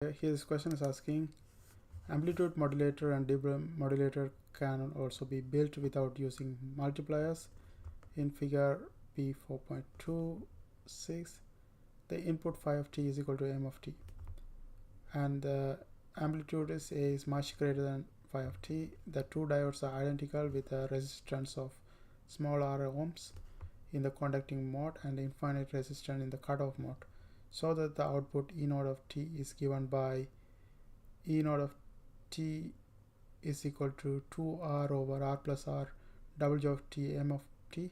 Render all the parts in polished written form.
Here this question is asking, amplitude modulator and demodulator can also be built without using multipliers. In figure P 4.26, the input phi of t is equal to m of t, and the amplitude is A is much greater than phi of t. The two diodes are identical with a resistance of small r ohms in the conducting mode and infinite resistance in the cutoff mode, so that the output E naught of t is given by E naught of t is equal to 2r over r plus r W of t m of t,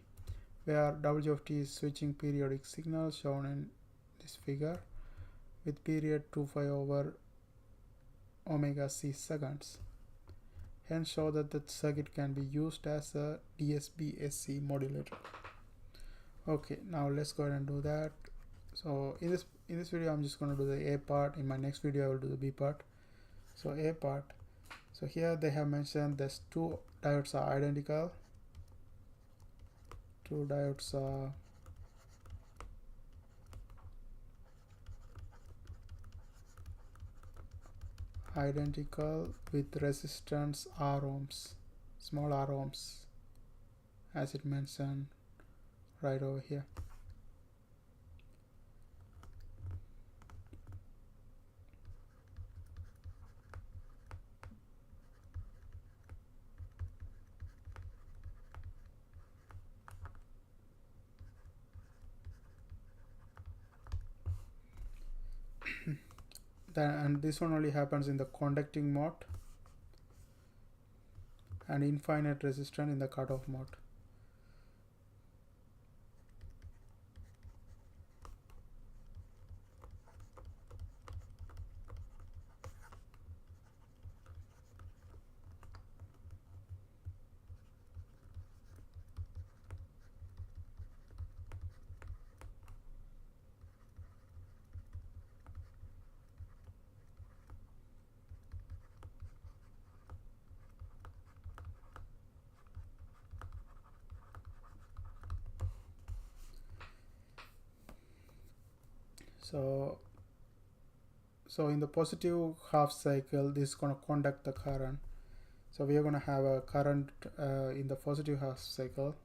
where W of t is switching periodic signal shown in this figure with period 2 pi over omega c seconds. Hence show that the circuit can be used as a DSB-SC modulator. Okay, now let's go ahead and do that. So in this video I'm just going to do the A part. In my next video I will do the B part. So A part, so here they have mentioned that two diodes are identical. Two diodes are identical with resistance r ohms, small r ohms, as it mentioned right over here. And this one only happens in the conducting mode and infinite resistance in the cutoff mode. So in the positive half cycle, this is going to conduct the current. So we are going to have a current in the positive half cycle.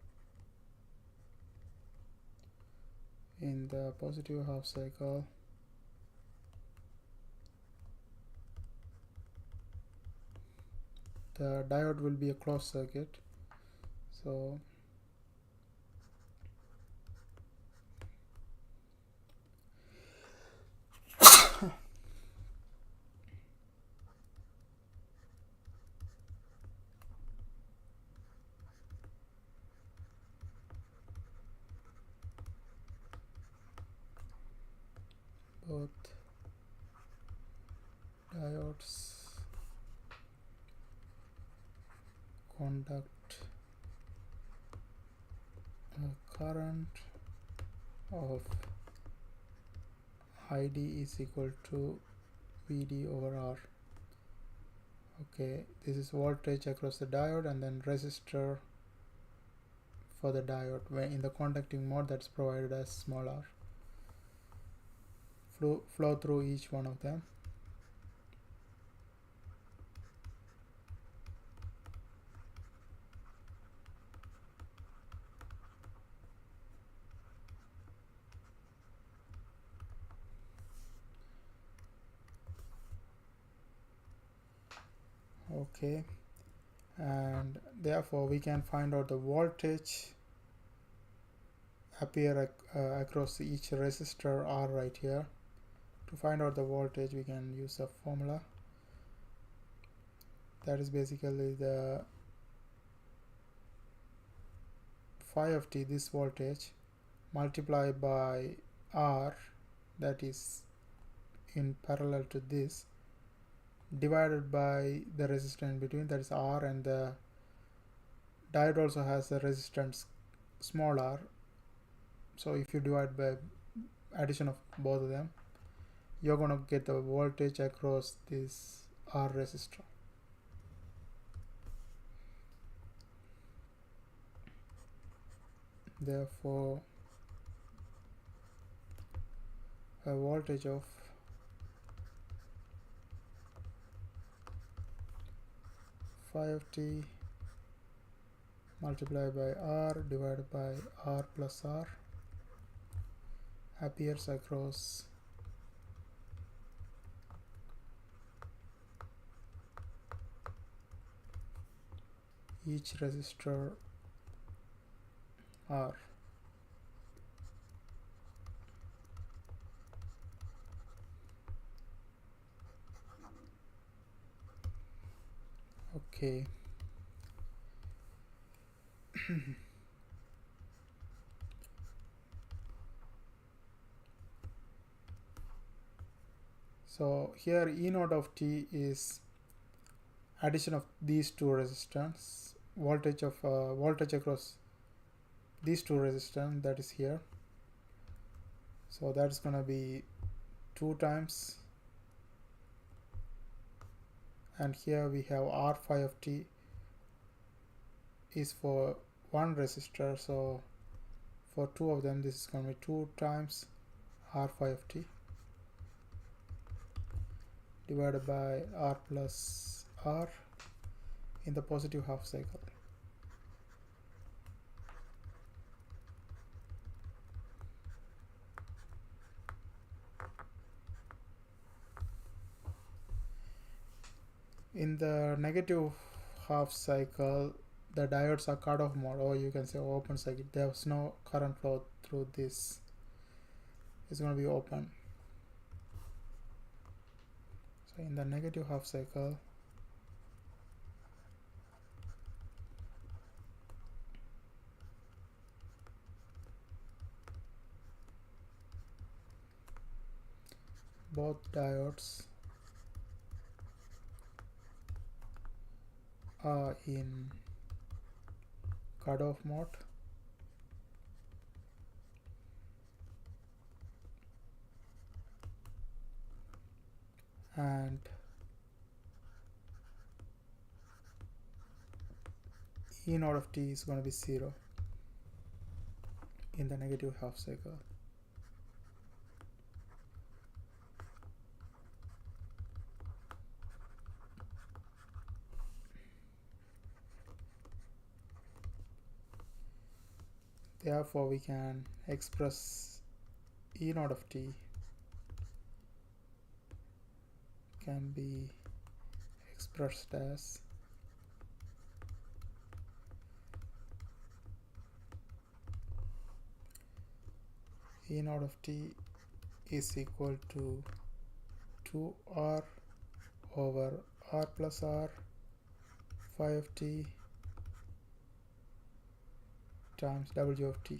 In the positive half cycle, the diode will be a closed circuit. So both diodes conduct a current of ID is equal to VD over R. Okay, this is voltage across the diode and then resistor for the diode. When in the conducting mode, that's provided as small r. Flow through each one of them. Okay, and therefore we can find out the voltage appear across each resistor R right here. To find out the voltage, we can use a formula that is basically the phi of t, this voltage, multiplied by R, that is in parallel to this, divided by the resistance between, that is R, and the diode also has a resistance small r. So if you divide by addition of both of them, you're going to get the voltage across this R resistor. Therefore, a voltage of phi of t multiplied by r divided by r plus r appears across each resistor R. Okay. So here E naught of t is addition of these two resistors, voltage across these two resistors, that is here. So that's gonna be 2 times, and here we have R phi of t is for one resistor, so for two of them this is going to be 2 times R phi of t divided by R plus R in the positive half cycle. In the negative half cycle, the diodes are cut off mode, or you can say open circuit. There's no current flow through this. It's going to be open. So in the negative half cycle, both diodes are in cutoff mode, and E naught of t is going to be 0 in the negative half cycle. Therefore, we can express E naught of t can be expressed as E naught of t is equal to 2r over r plus r phi of t times W of t.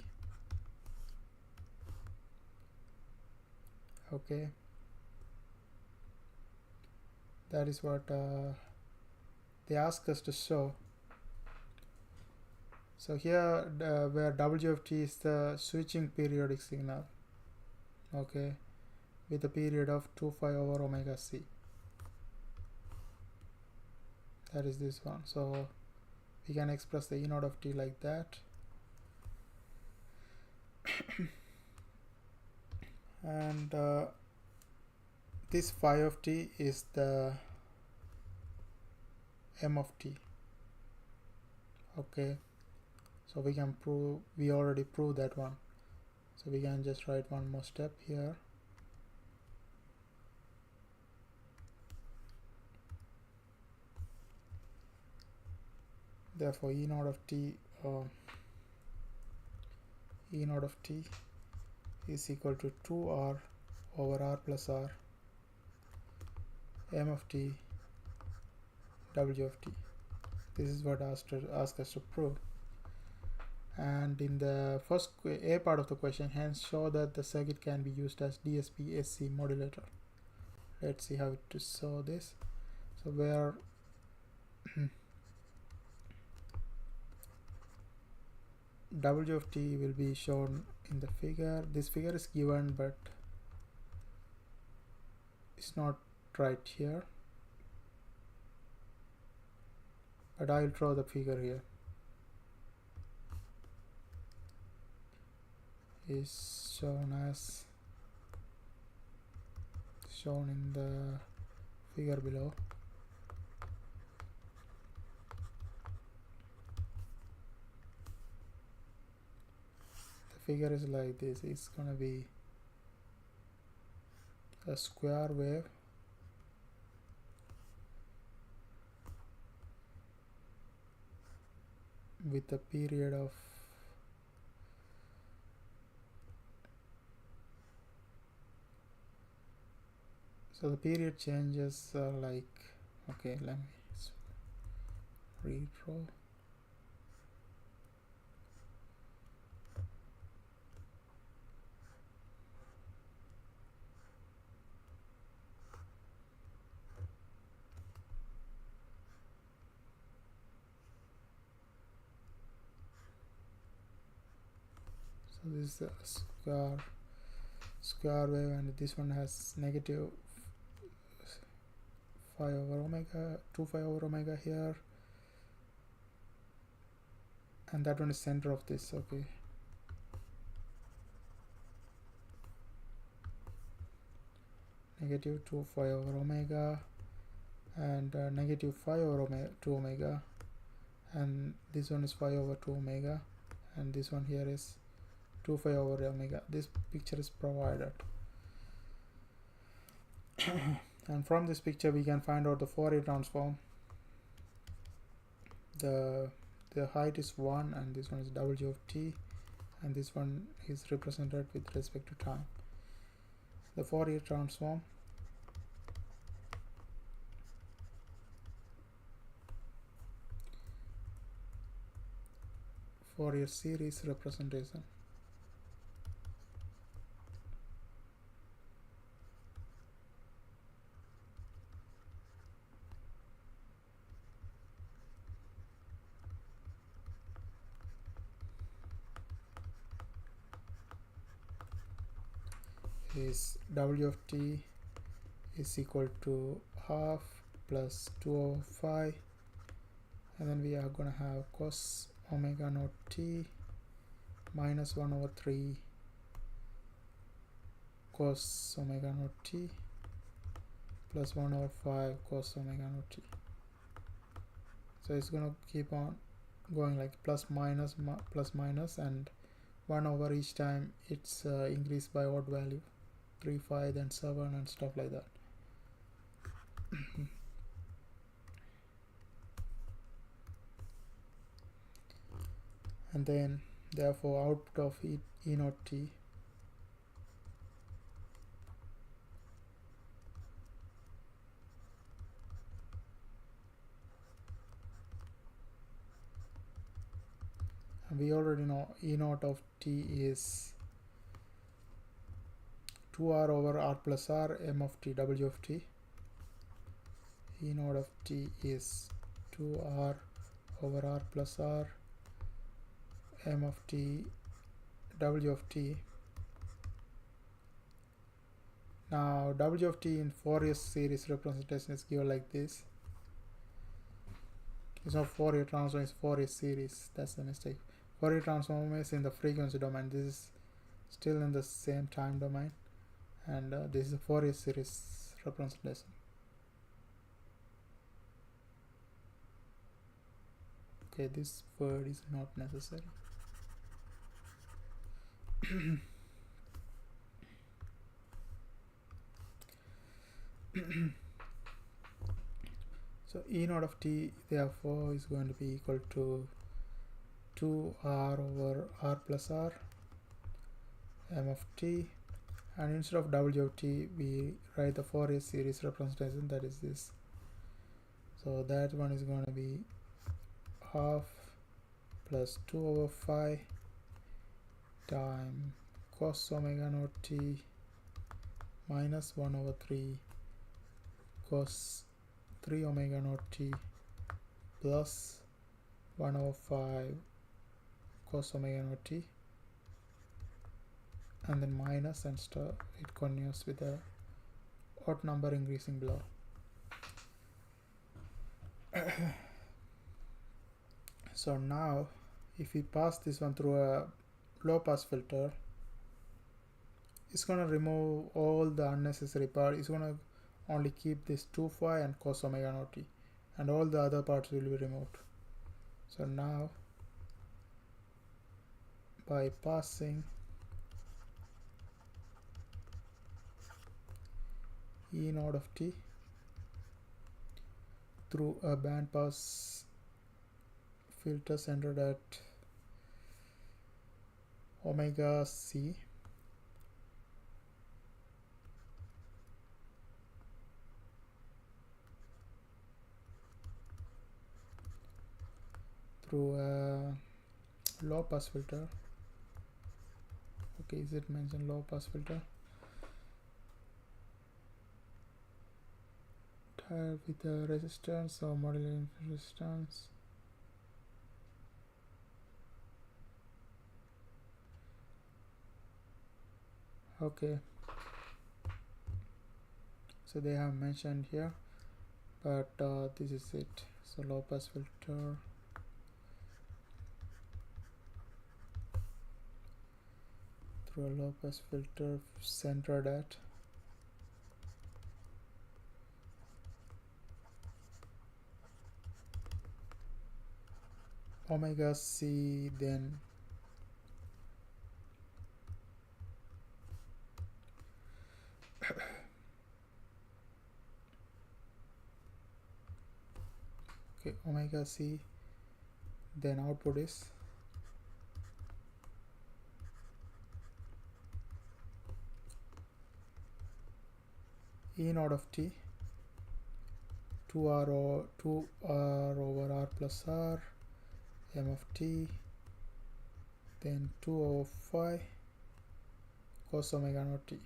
Okay, that is what they ask us to show. So here where W of t is the switching periodic signal, okay, with a period of 2 pi over omega c. That is this one. So we can express the E naught of t like that. And this phi of t is the m of t. Okay, so we can prove, we already proved that one, so we can just write one more step here. Therefore E naught of t is equal to 2r over r plus r m of t W of t. This is what asked us to prove. And in the first A part of the question, hence show that the circuit can be used as DSB-SC modulator. Let's see how to show this. So where W of t will be shown in the figure. This figure is given, but it's not right here. But I'll draw the figure here. Is shown in the figure below. figure is like this. It's gonna be a square wave with a period of so the period changes are like, okay, let me redraw. So this is a square wave, and this one has negative 5 over omega, 2 5 over omega here, and that one is center of this. Okay, negative 2 5 over omega, and negative 5 over 2 omega, and this one is 5 over 2 omega, and this one here is 2 5 over omega. This picture is provided. And from this picture we can find out the Fourier transform. The height is 1, and this one is W of t, and this one is represented with respect to time. The Fourier transform Fourier series representation. Is W of t is equal to half plus 2 over 5, and then we are going to have cos omega naught t minus 1 over 3 cos omega naught t plus 1 over 5 cos omega naught t. So it's going to keep on going like plus minus, and 1 over each time it's increased by odd value, 3 5 then 7 and stuff like that. And then therefore output of E naught t and we already know E naught of t is 2r over r plus r m of t W of t. E naught of t is 2r over r plus r m of t W of t. Now W of t in Fourier series representation is given like this. It's not Fourier transform, it's Fourier series. That's the mistake. Fourier transform is in the frequency domain. This is still in the same time domain, and this is a Fourier series representation. Okay, this word is not necessary. So E naught of t therefore is going to be equal to 2r over r plus r m of t, and instead of W of t we write the Fourier series representation, that is this. So that one is going to be half plus 2 over 5 time cos omega naught t minus 1 over 3 cos 3 omega naught t plus 1 over 5 cos omega naught t, and then minus and stuff. It continues with a odd number increasing below. So now if we pass this one through a low pass filter, it's going to remove all the unnecessary part. It's going to only keep this 2 phi and cos omega naught t, and all the other parts will be removed. So now by passing E naught of t through a band pass filter centered at omega c through a low pass filter. Okay, is it mentioned low pass filter? With a resistance or modulating resistance. Okay, so they have mentioned here, but this is it. So low pass filter through a low pass filter centered at omega c, then okay, omega c, then output is E naught of t 2r over r plus r m of t, then 2 over phi cos omega naught t.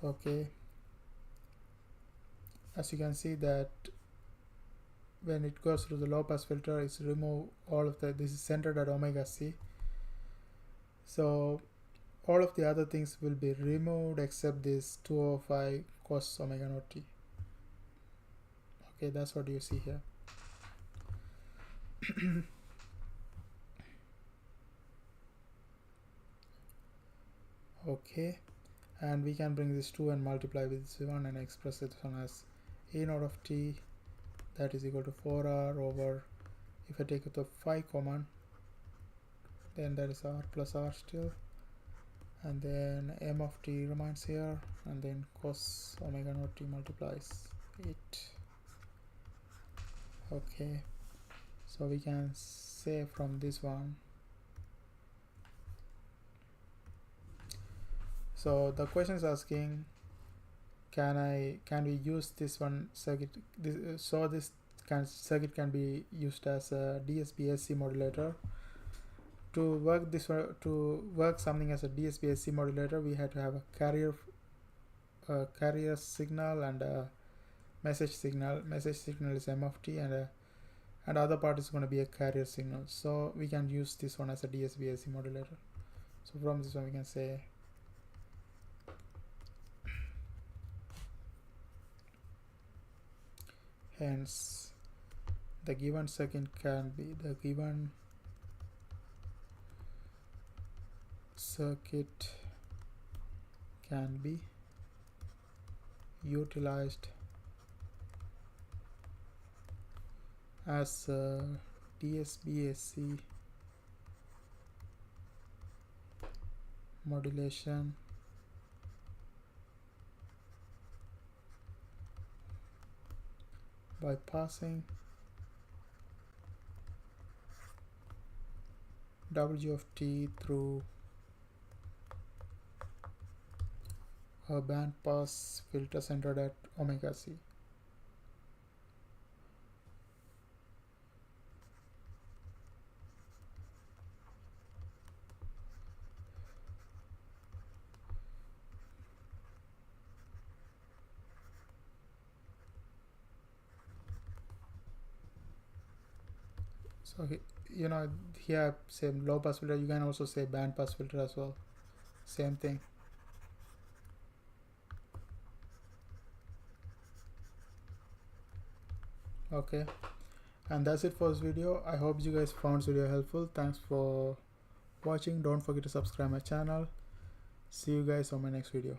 Okay, as you can see that when it goes through the low pass filter, it's remove all of this is centered at omega c, so all of the other things will be removed except this 2 over phi cos omega naught t. Okay, that's what you see here. Okay, and we can bring this 2 and multiply with this one and express it one as E naught of t, that is equal to 4r over, if I take the phi common, then that is r plus r still, and then m of t remains here, and then cos omega naught t multiplies it. Okay, so we can say from this one, so the question is asking, can we use this one circuit, this circuit can be used as a DSB-SC modulator. To work this one, to work something as a DSB-SC modulator, we had to have a carrier signal and a message signal. Message signal is m of t, and other part is going to be a carrier signal. So we can use this one as a DSB-SC modulator. So from this one we can say hence the given circuit can be utilized as a DSB-SC modulation by passing W of t through a band pass filter centered at omega c. So here say low pass filter, you can also say band pass filter as well, same thing. Okay, and that's it for this video. I hope you guys found this video helpful. Thanks for watching. Don't forget to subscribe my channel. See you guys on my next video.